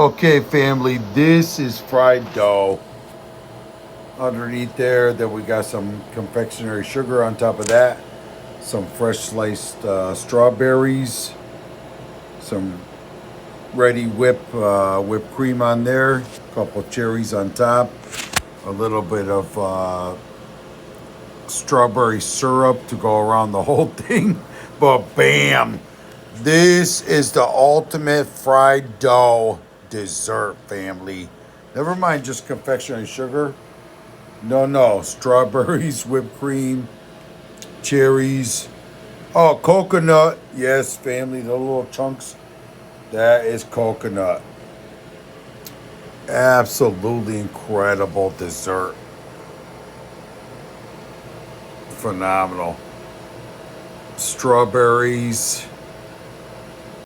Okay, family, this is fried dough. Underneath there, then we got some confectionery sugar on top of that, some fresh sliced strawberries, some ready whipped cream on there, a couple cherries on top, a little bit of strawberry syrup to go around the whole thing. But bam, this is the ultimate fried dough dessert, family. Never mind just confectionery sugar. No, no. Strawberries, whipped cream, cherries. Oh, coconut. Yes, family, the little chunks. That is coconut. Absolutely incredible dessert. Phenomenal. Strawberries.